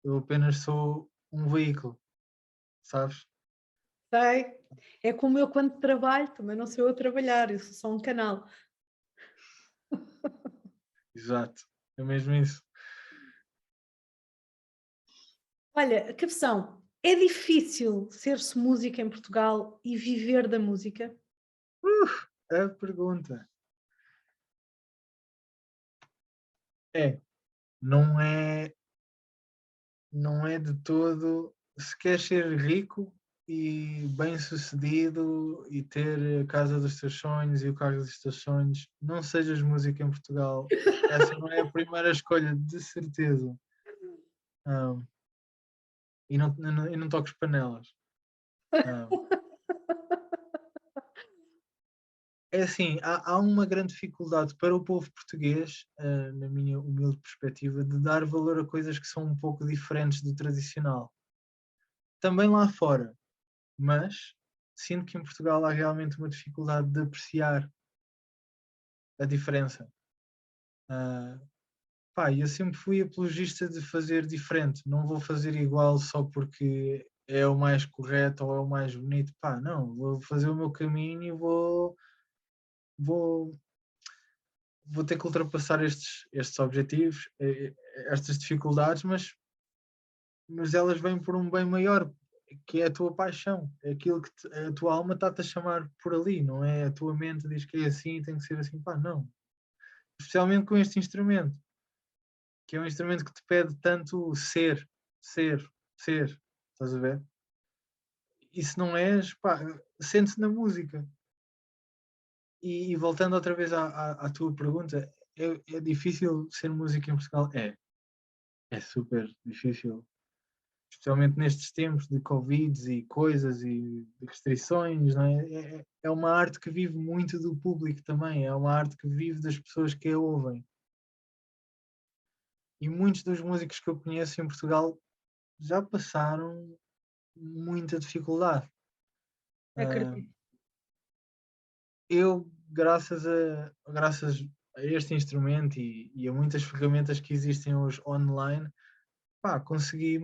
eu apenas sou um veículo, sabes? Sei. É como eu quando trabalho, também não sou eu a trabalhar, eu sou só um canal. Exato, é mesmo isso. Olha, Cabeção, é difícil ser-se música em Portugal e viver da música? A pergunta é, não é, não é de todo, se queres ser rico e bem-sucedido e ter a casa dos teus sonhos e o carro dos teus sonhos, não sejas músico em Portugal. Essa não é a primeira escolha, de certeza. Um, e não toques panelas. Um, é assim, há uma grande dificuldade para o povo português, na minha humilde perspectiva, de dar valor a coisas que são um pouco diferentes do tradicional. Também lá fora, mas sinto que em Portugal há realmente uma dificuldade de apreciar a diferença. Uh, Pá, eu sempre fui apologista de fazer diferente, não vou fazer igual só porque é o mais correto ou é o mais bonito. Pá, não, vou fazer o meu caminho e vou vou ter que ultrapassar estes objetivos, estas dificuldades, mas elas vêm por um bem maior, que é a tua paixão, é aquilo que a tua alma está-te a chamar por ali, não é a tua mente diz que é assim, tem que ser assim, pá, não. Especialmente com este instrumento, que é um instrumento que te pede tanto ser, ser, estás a ver? E se não és, pá, sente-se na música. E voltando outra vez à tua pergunta, é difícil ser músico em Portugal? É super difícil, especialmente nestes tempos de Covid e coisas e de restrições, não é? É uma arte que vive muito do público também, é uma arte que vive das pessoas que a ouvem. E muitos dos músicos que eu conheço em Portugal já passaram muita dificuldade. Ah, Acredito. eu, graças a este instrumento e a muitas ferramentas que existem hoje online, pá, consegui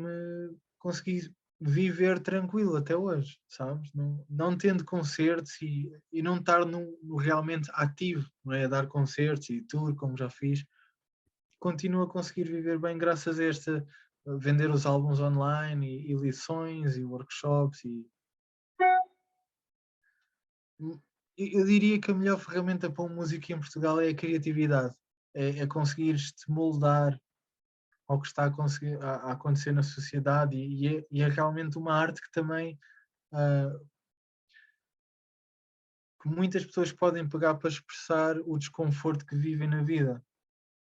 viver tranquilo até hoje, sabes? Não tendo concertos e não estar no realmente ativo, não é? A dar concertos e tour, como já fiz, continuo a conseguir viver bem graças a esta, a vender os álbuns online e lições e workshops eu diria que a melhor ferramenta para um músico em Portugal é a criatividade, é conseguires-te moldar ao que está a acontecer na sociedade e é realmente uma arte que também que muitas pessoas podem pegar para expressar o desconforto que vivem na vida,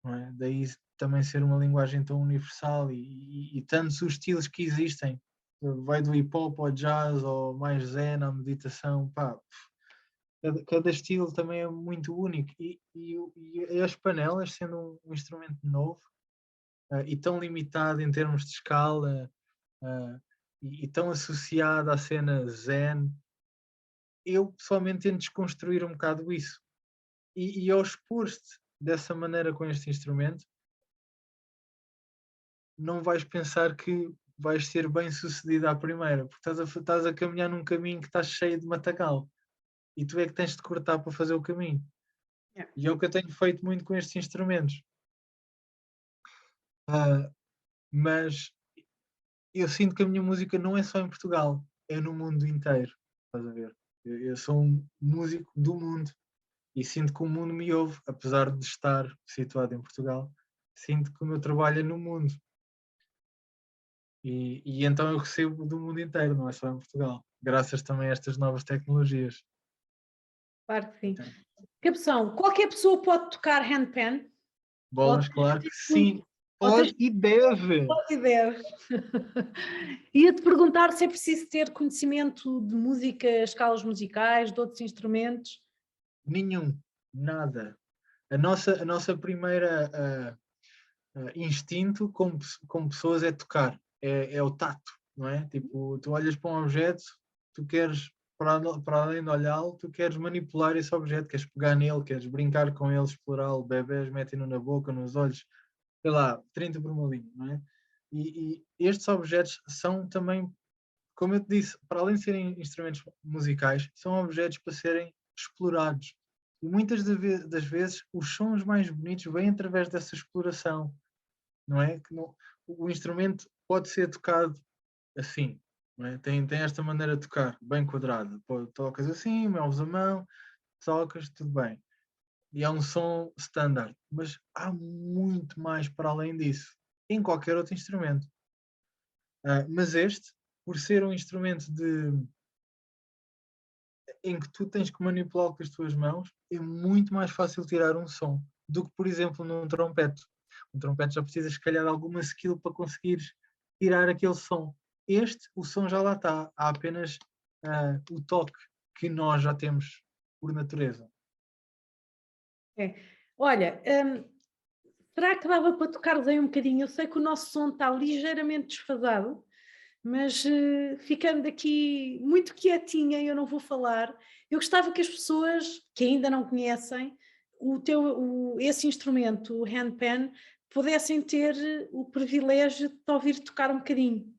não é? Daí também ser uma linguagem tão universal e tantos os estilos que existem, vai do hip hop ao jazz ou mais zen à meditação, pá, cada estilo também é muito único e as panelas sendo um instrumento novo e tão limitado em termos de escala e tão associado à cena zen, eu pessoalmente tento desconstruir um bocado isso e ao expor-te dessa maneira com este instrumento não vais pensar que vais ser bem sucedido à primeira, porque estás a caminhar num caminho que está cheio de matagal e tu é que tens de cortar para fazer o caminho. Yeah. E é o que eu tenho feito muito com estes instrumentos. Uh, mas eu sinto que a minha música não é só em Portugal, é no mundo inteiro. Estás a ver? Eu sou um músico do mundo e sinto que o mundo me ouve, apesar de estar situado em Portugal, sinto que o meu trabalho é no mundo. E então eu recebo do mundo inteiro, não é só em Portugal, graças também a estas novas tecnologias. Claro que sim. Então, Cabeção, qualquer pessoa pode tocar handpan? Ou bolas, claro que tens, sim, ou tens pode e deve. ideia? Ia-te perguntar se é preciso ter conhecimento de música, escalas musicais, de outros instrumentos. Nenhum, nada. A nossa primeira instinto como pessoas é tocar, é o tato, não é? Tipo, tu olhas para um objeto, tu queres, para além de olhá-lo, tu queres manipular esse objeto, queres pegar nele, queres brincar com ele, explorá-lo, bebés metem-no na boca, nos olhos, sei lá, 30 por uma linha, não é? E estes objetos são também, como eu te disse, para além de serem instrumentos musicais, são objetos para serem explorados. E muitas das vezes os sons mais bonitos vêm através dessa exploração, não é? O instrumento pode ser tocado assim, não é? Tem esta maneira de tocar, bem quadrada. Tocas assim, moves a mão, tocas, tudo bem. E é um som standard, mas há muito mais para além disso, em qualquer outro instrumento. Mas este, por ser um instrumento em que tu tens que manipular com as tuas mãos, é muito mais fácil tirar um som do que, por exemplo, num trompete. Um trompete já precisas, se calhar, de alguma skill para conseguires tirar aquele som. O som já lá está. Há apenas o toque que nós já temos por natureza. É. Olha, será que dava para tocares aí um bocadinho? Eu sei que o nosso som está ligeiramente desfasado, mas ficando aqui muito quietinha, eu não vou falar. Eu gostava que as pessoas que ainda não conhecem esse instrumento, o handpan, pudessem ter o privilégio de te ouvir tocar um bocadinho.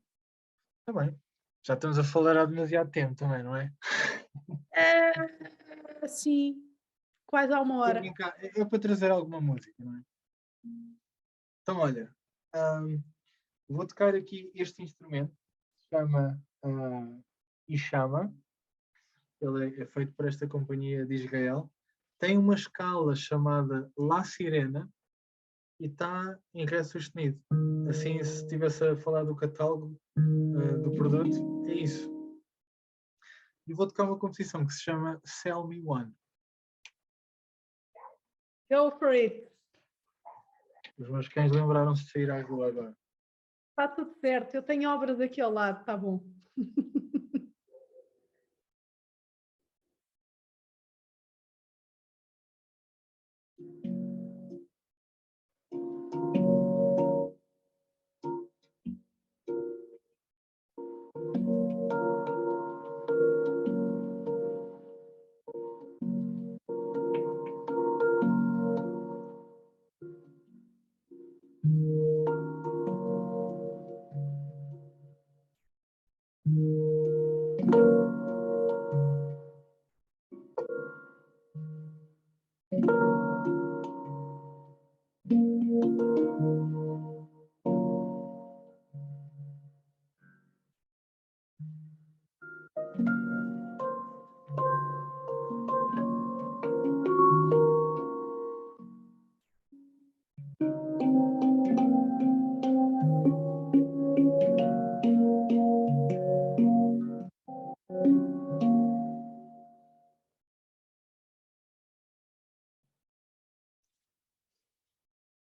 Está bem. Já estamos a falar há demasiado tempo também, não é? Sim, quase há uma Estou a hora. brincar. É para trazer alguma música, não é? Então, olha, vou tocar aqui este instrumento, se chama Ishama. Ele é feito por esta companhia de Israel. Tem uma escala chamada La Sirena e está em Ré sustenido. Assim, se estivesse a falar do catálogo do produto, é isso. E vou tocar uma composição que se chama Sell Me One. Go for it. Os meus cães lembraram-se de sair à rua agora. Está tudo certo. Eu tenho obras aqui ao lado, está bom.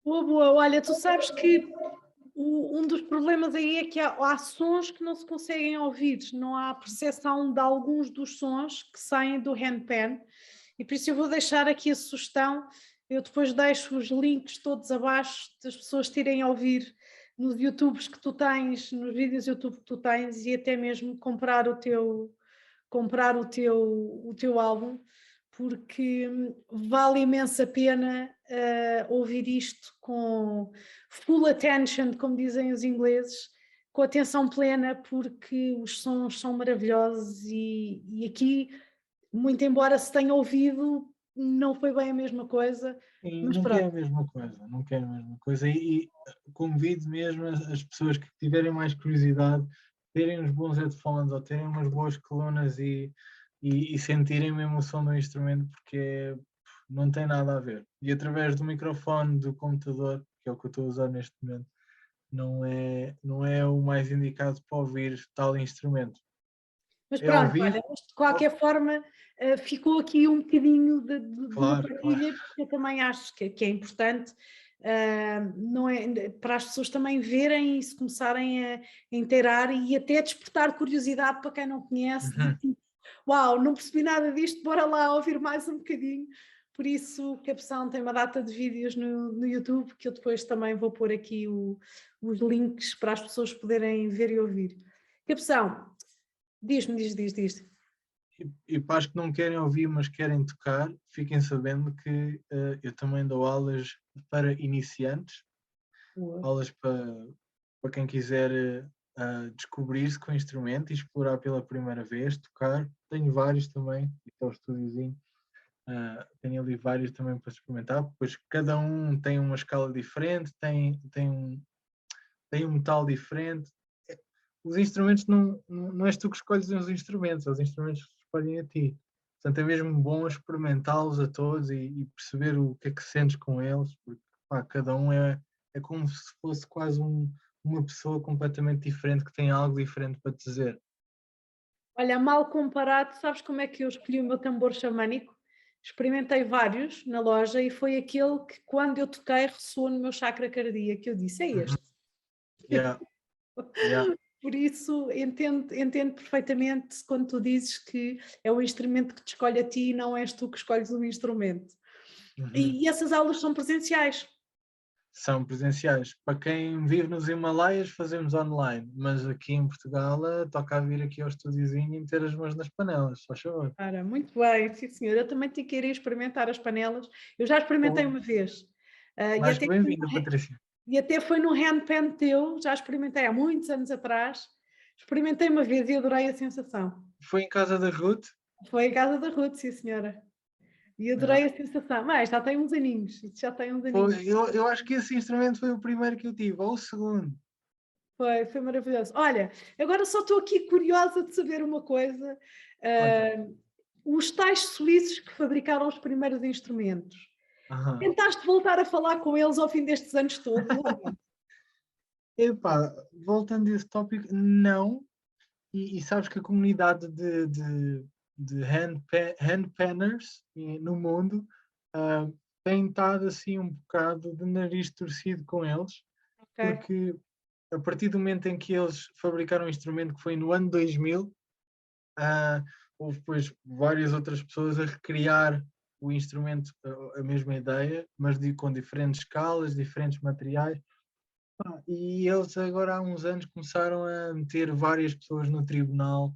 Boa, boa. Olha, tu sabes que um dos problemas aí é que há sons que não se conseguem ouvir, não há percepção de alguns dos sons que saem do handpan, e por isso eu vou deixar aqui a sugestão, eu depois deixo os links todos abaixo das pessoas terem a ouvir nos YouTubes que tu tens, nos vídeos YouTube que tu tens, e até mesmo comprar o teu álbum, porque vale imensa pena ouvir isto com full attention, como dizem os ingleses, com atenção plena, porque os sons são maravilhosos e aqui, muito embora se tenha ouvido, não foi bem a mesma coisa, E mas nunca é pronto. a mesma coisa, nunca é a mesma coisa. E convido mesmo as pessoas que tiverem mais curiosidade, terem uns bons headphones ou terem umas boas colunas e sentirem mesmo o som do instrumento, porque não tem nada a ver. E através do microfone do computador, que é o que eu estou a usar neste momento, não é o mais indicado para ouvir tal instrumento. Mas É ao pronto, vivo? olha, mas de qualquer forma, ficou aqui um bocadinho de uma Claro, claro. partilha, porque eu também acho que é importante, não é, para as pessoas também verem e se começarem a inteirar e até despertar curiosidade para quem não conhece, de Uhum. tipo, uau, não percebi nada disto, bora lá ouvir mais um bocadinho. Por isso, Cabeção tem uma data de vídeos no YouTube, que eu depois também vou pôr aqui os links para as pessoas poderem ver e ouvir. Cabeção, diz-me, diz. E para as que não querem ouvir, mas querem tocar, fiquem sabendo que eu também dou aulas para iniciantes, Boa. aulas para quem quiser descobrir-se com o instrumento e explorar pela primeira vez, tocar. Tenho vários também, aqui é o estúdiozinho. Tenho ali vários também para experimentar, pois cada um tem uma escala diferente, tem um metal diferente. Os instrumentos não és tu que escolhes os instrumentos que escolhem a ti. Portanto, é mesmo bom experimentá-los a todos e perceber o que é que sentes com eles, porque pá, cada um é como se fosse quase uma pessoa completamente diferente que tem algo diferente para te dizer. Olha, mal comparado, sabes como é que eu escolhi o meu tambor xamânico? Experimentei vários na loja e foi aquele que, quando eu toquei, ressoou no meu chakra cardíaco. Eu disse: é Uhum. este. Yeah, yeah. Por isso, entendo perfeitamente quando tu dizes que é o instrumento que te escolhe a ti e não és tu que escolhes o instrumento. Uhum. E essas aulas são presenciais. São presenciais. Para quem vive nos Himalaias, fazemos online, mas aqui em Portugal toca a vir aqui ao estúdiozinho e meter as mãos nas panelas, só favor. Ora, muito bem, sim senhor. Eu também tenho que ir experimentar as panelas. Eu já experimentei uma vez. E Mais que até bem-vinda, Patrícia. E até foi no handpan teu, já experimentei há muitos anos atrás. Experimentei uma vez e adorei a sensação. Foi em casa da Ruth? Foi em casa da Ruth, sim senhora. E É. adorei a sensação. Mas já tem uns aninhos, isso já tem uns aninhos. Eu acho que esse instrumento foi o primeiro que eu tive, ou o segundo. Foi maravilhoso. Olha, agora só estou aqui curiosa de saber uma coisa. Conta. Ah, os tais suíços que fabricaram os primeiros instrumentos, Aham. tentaste voltar a falar com eles ao fim destes anos todos? Ou não? Epá, voltando a esse tópico, não. E sabes que a comunidade de handpanners no mundo ah, tem estado assim um bocado de nariz torcido com eles, Ok. porque a partir do momento em que eles fabricaram um instrumento que foi no ano 2000, ah, houve depois várias outras pessoas a recriar o instrumento, a mesma ideia, mas com diferentes escalas, diferentes materiais. E eles agora há uns anos começaram a meter várias pessoas no tribunal,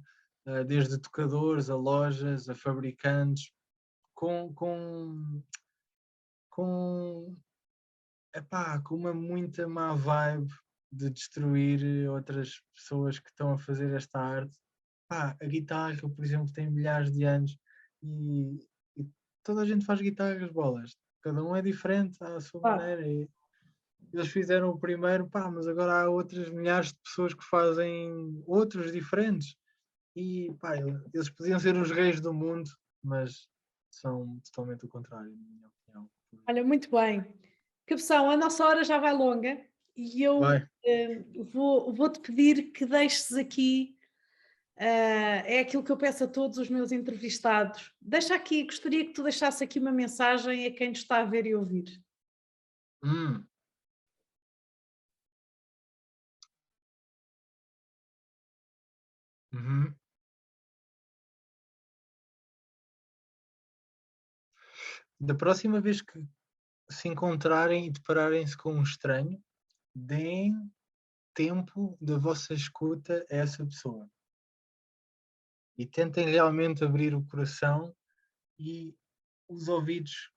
desde tocadores a lojas, a fabricantes, com, com, com, com uma muita má vibe de destruir outras pessoas que estão a fazer esta arte. A guitarra, por exemplo, tem milhares de anos e toda a gente faz guitarras bolas. Cada um é diferente à sua Claro. maneira. Eles fizeram o primeiro, mas agora há outras milhares de pessoas que fazem outros diferentes. E eles podiam ser os reis do mundo, mas são totalmente o contrário, na minha opinião. Olha, muito bem. Cabeção, a nossa hora já vai longa e eu Vai. vou-te pedir que deixes aqui, é aquilo que eu peço a todos os meus entrevistados. Deixa aqui, gostaria que tu deixasse aqui uma mensagem a quem nos está a ver e ouvir. Hum. Uhum. Da próxima vez que se encontrarem e depararem-se com um estranho, deem tempo da vossa escuta a essa pessoa. E tentem realmente abrir o coração e os ouvidos,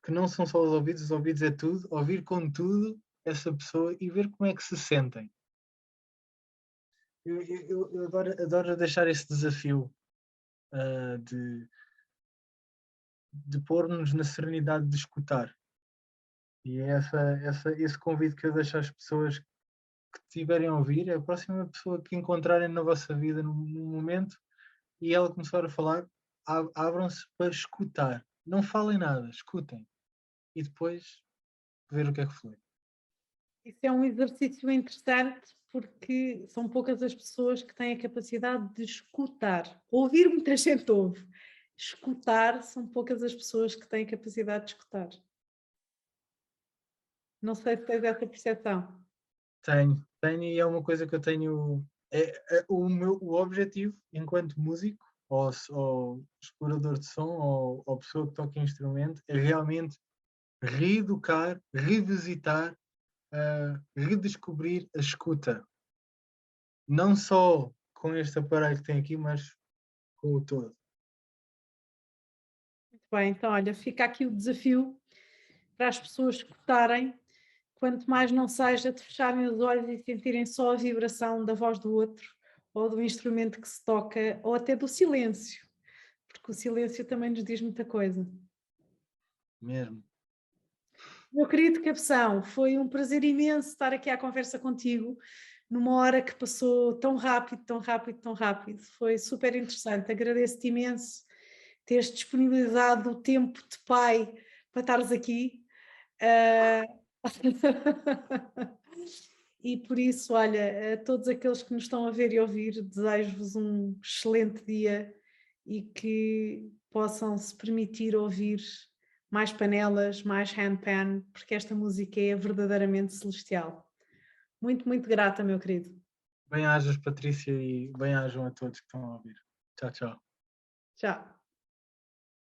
que não são só os ouvidos é tudo, ouvir com tudo essa pessoa e ver como é que se sentem. Eu adoro deixar esse desafio de pôr-nos na serenidade de escutar. E é esse convite que eu deixo às pessoas que tiverem a ouvir, é a próxima pessoa que encontrarem na vossa vida num momento e ela começar a falar, abram-se para escutar. Não falem nada, escutem. E depois ver o que é que flui. Isso é um exercício interessante porque são poucas as pessoas que têm a capacidade de escutar. Ouvir muita gente ouve. Escutar são poucas as pessoas que têm a capacidade de escutar. Não sei se tens essa percepção. Tenho e é uma coisa que eu tenho. O objetivo, enquanto músico, ou explorador de som, ou pessoa que toca instrumento, é realmente reeducar, revisitar, redescobrir a escuta. Não só com este aparelho que tem aqui, mas com o todo. Muito bem, então olha, fica aqui o desafio para as pessoas escutarem, quanto mais não seja de fecharem os olhos e sentirem só a vibração da voz do outro, ou do instrumento que se toca, ou até do silêncio, porque o silêncio também nos diz muita coisa. Mesmo. Meu querido Cabeção, foi um prazer imenso estar aqui à conversa contigo, numa hora que passou tão rápido, tão rápido, tão rápido. Foi super interessante. Agradeço-te imenso teres disponibilizado o tempo de pai para estares aqui. E por isso, olha, a todos aqueles que nos estão a ver e ouvir, desejo-vos um excelente dia e que possam se permitir ouvir mais panelas, mais handpan, porque esta música é verdadeiramente celestial. Muito, muito grata, meu querido. Bem-ajas, Patrícia, e bem-ajam a todos que estão a ouvir. Tchau, tchau. Tchau.